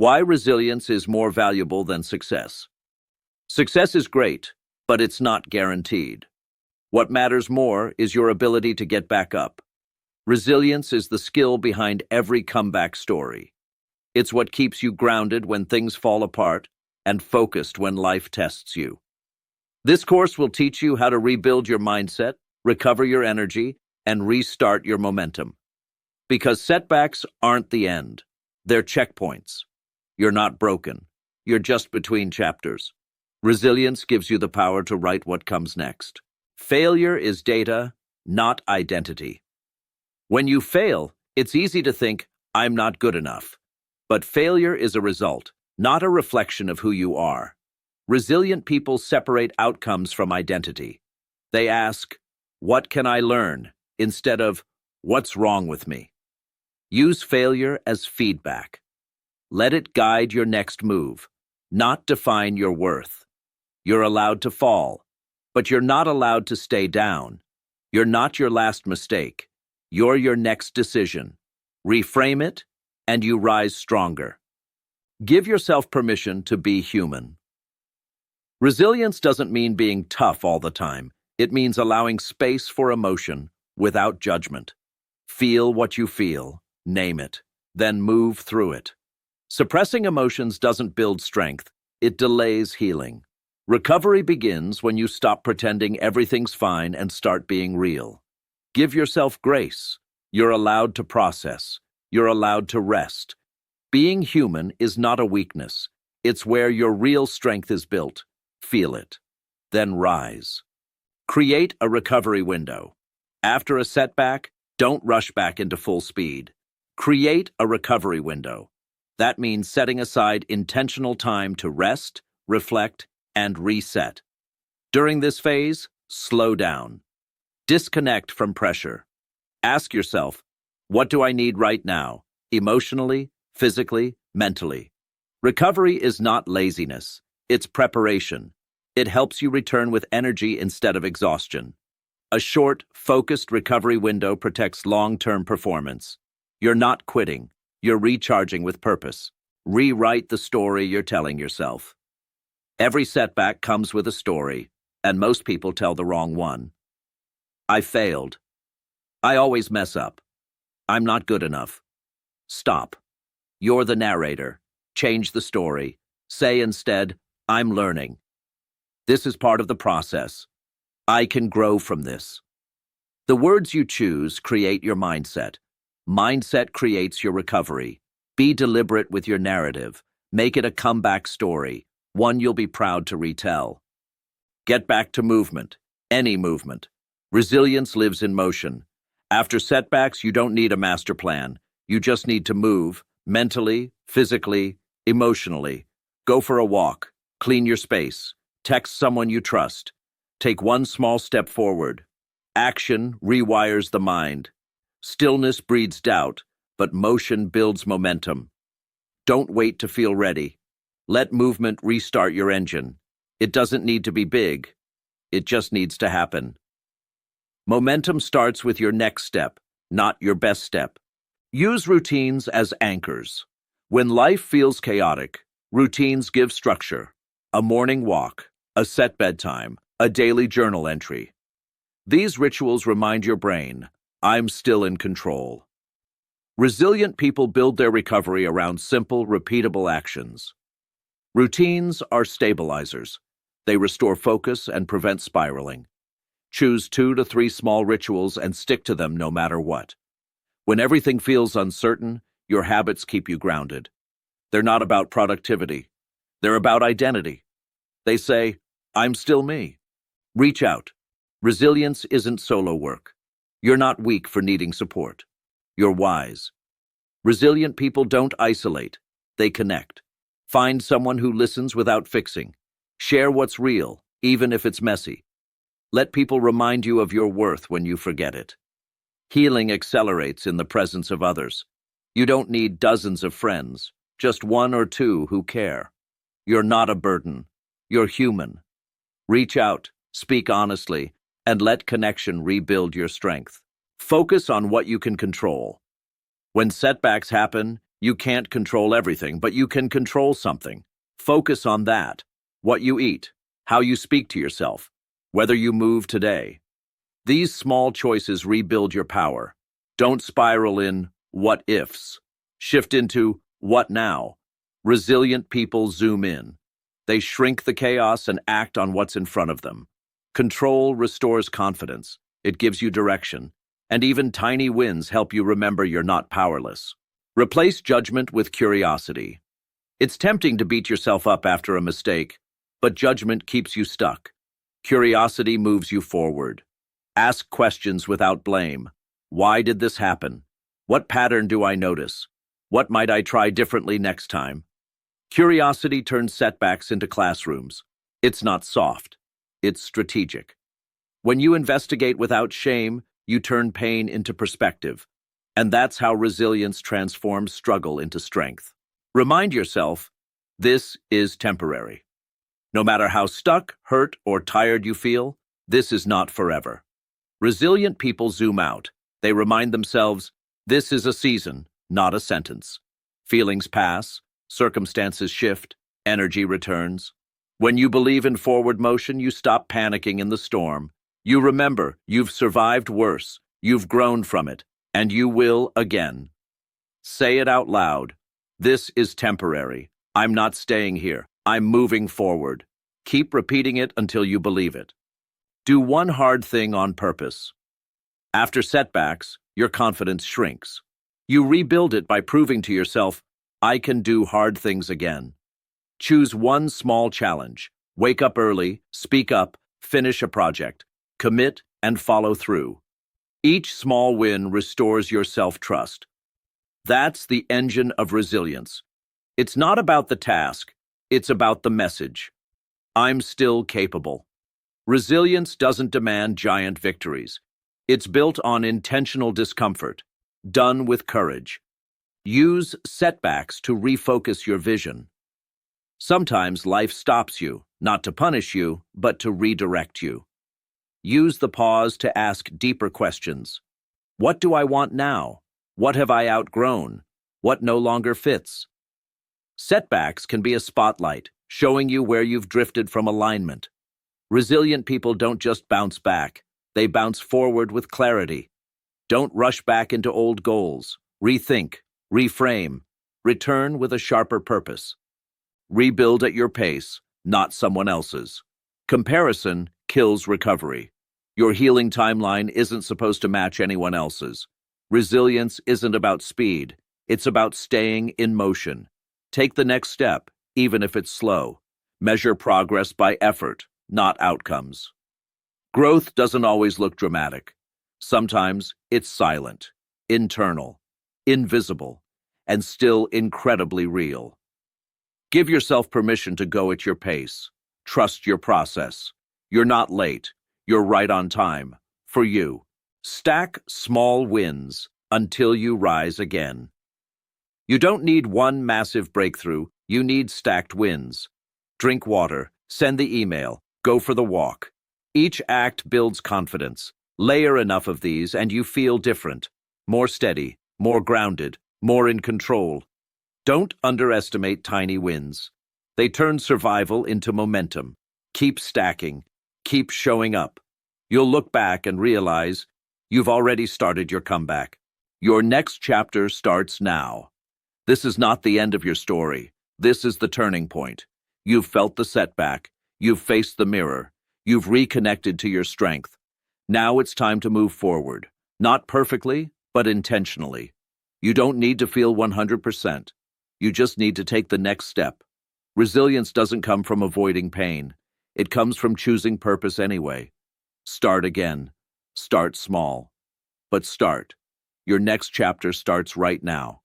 Why resilience is more valuable than success. Success is great, but it's not guaranteed. What matters more is your ability to get back up. Resilience is the skill behind every comeback story. It's what keeps you grounded when things fall apart and focused when life tests you. This course will teach you how to rebuild your mindset, recover your energy, and restart your momentum. Because setbacks aren't the end. They're checkpoints. You're not broken. You're just between chapters. Resilience gives you the power to write what comes next. Failure is data, not identity. When you fail, it's easy to think, I'm not good enough. But failure is a result, not a reflection of who you are. Resilient people separate outcomes from identity. They ask, what can I learn? Instead of, what's wrong with me? Use failure as feedback. Let it guide your next move, not define your worth. You're allowed to fall, but you're not allowed to stay down. You're not your last mistake. You're your next decision. Reframe it, and you rise stronger. Give yourself permission to be human. Resilience doesn't mean being tough all the time. It means allowing space for emotion without judgment. Feel what you feel, name it, then move through it. Suppressing emotions doesn't build strength, it delays healing. Recovery begins when you stop pretending everything's fine and start being real. Give yourself grace. You're allowed to process. You're allowed to rest. Being human is not a weakness. It's where your real strength is built. Feel it. Then rise. Create a recovery window. After a setback, don't rush back into full speed. Create a recovery window. That means setting aside intentional time to rest, reflect, and reset. During this phase, slow down. Disconnect from pressure. Ask yourself, what do I need right now? Emotionally, physically, mentally. Recovery is not laziness. It's preparation. It helps you return with energy instead of exhaustion. A short, focused recovery window protects long-term performance. You're not quitting. You're recharging with purpose. Rewrite the story you're telling yourself. Every setback comes with a story, and most people tell the wrong one. I failed. I always mess up. I'm not good enough. Stop. You're the narrator. Change the story. Say instead, I'm learning. This is part of the process. I can grow from this. The words you choose create your mindset. Mindset creates your recovery. Be deliberate with your narrative. Make it a comeback story, one you'll be proud to retell. Get back to movement, any movement. Resilience lives in motion. After setbacks, you don't need a master plan. You just need to move, mentally, physically, emotionally. Go for a walk, clean your space, text someone you trust. Take one small step forward. Action rewires the mind. Stillness breeds doubt, but motion builds momentum. Don't wait to feel ready. Let movement restart your engine. It doesn't need to be big. It just needs to happen. Momentum starts with your next step, not your best step. Use routines as anchors. When life feels chaotic, routines give structure. A morning walk, a set bedtime, a daily journal entry. These rituals remind your brain, I'm still in control. Resilient people build their recovery around simple, repeatable actions. Routines are stabilizers. They restore focus and prevent spiraling. Choose 2 to 3 small rituals and stick to them no matter what. When everything feels uncertain, your habits keep you grounded. They're not about productivity. They're about identity. They say, I'm still me. Reach out. Resilience isn't solo work. You're not weak for needing support. You're wise. Resilient people don't isolate. They connect. Find someone who listens without fixing. Share what's real, even if it's messy. Let people remind you of your worth when you forget it. Healing accelerates in the presence of others. You don't need dozens of friends, just 1 or 2 who care. You're not a burden. You're human. Reach out, speak honestly, and let connection rebuild your strength. Focus on what you can control. When setbacks happen, You can't control everything, but you can control something. Focus on that. What you eat, how you speak to yourself, whether you move today. These small choices rebuild your power. Don't spiral in what ifs. Shift into what now. Resilient people zoom in. They shrink the chaos and act on what's in front of them. Control restores confidence. It gives you direction. And even tiny wins help you remember you're not powerless. Replace judgment with curiosity. It's tempting to beat yourself up after a mistake, but judgment keeps you stuck. Curiosity moves you forward. Ask questions without blame. Why did this happen? What pattern do I notice? What might I try differently next time? Curiosity turns setbacks into classrooms. It's not soft. It's strategic. When you investigate without shame, you turn pain into perspective. And that's how resilience transforms struggle into strength. Remind yourself, this is temporary. No matter how stuck, hurt, or tired you feel, this is not forever. Resilient people zoom out. They remind themselves, this is a season, not a sentence. Feelings pass, circumstances shift, energy returns. When you believe in forward motion, you stop panicking in the storm. You remember you've survived worse, you've grown from it, and you will again. Say it out loud. This is temporary. I'm not staying here. I'm moving forward. Keep repeating it until you believe it. Do one hard thing on purpose. After setbacks, your confidence shrinks. You rebuild it by proving to yourself, I can do hard things again. Choose one small challenge. Wake up early, speak up, finish a project, commit, and follow through. Each small win restores your self-trust. That's the engine of resilience. It's not about the task, it's about the message. I'm still capable. Resilience doesn't demand giant victories. It's built on intentional discomfort, done with courage. Use setbacks to refocus your vision. Sometimes life stops you, not to punish you, but to redirect you. Use the pause to ask deeper questions. What do I want now? What have I outgrown? What no longer fits? Setbacks can be a spotlight, showing you where you've drifted from alignment. Resilient people don't just bounce back, they bounce forward with clarity. Don't rush back into old goals. Rethink, reframe, return with a sharper purpose. Rebuild at your pace, not someone else's. Comparison kills recovery. Your healing timeline isn't supposed to match anyone else's. Resilience isn't about speed, it's about staying in motion. Take the next step, even if it's slow. Measure progress by effort, not outcomes. Growth doesn't always look dramatic. Sometimes it's silent, internal, invisible, and still incredibly real. Give yourself permission to go at your pace. Trust your process. You're not late. You're right on time. For you. Stack small wins until you rise again. You don't need one massive breakthrough. You need stacked wins. Drink water. Send the email. Go for the walk. Each act builds confidence. Layer enough of these and you feel different. More steady, more grounded, more in control. Don't underestimate tiny wins. They turn survival into momentum. Keep stacking. Keep showing up. You'll look back and realize you've already started your comeback. Your next chapter starts now. This is not the end of your story. This is the turning point. You've felt the setback. You've faced the mirror. You've reconnected to your strength. Now it's time to move forward. Not perfectly, but intentionally. You don't need to feel 100%. You just need to take the next step. Resilience doesn't come from avoiding pain. It comes from choosing purpose anyway. Start again. Start small. But start. Your next chapter starts right now.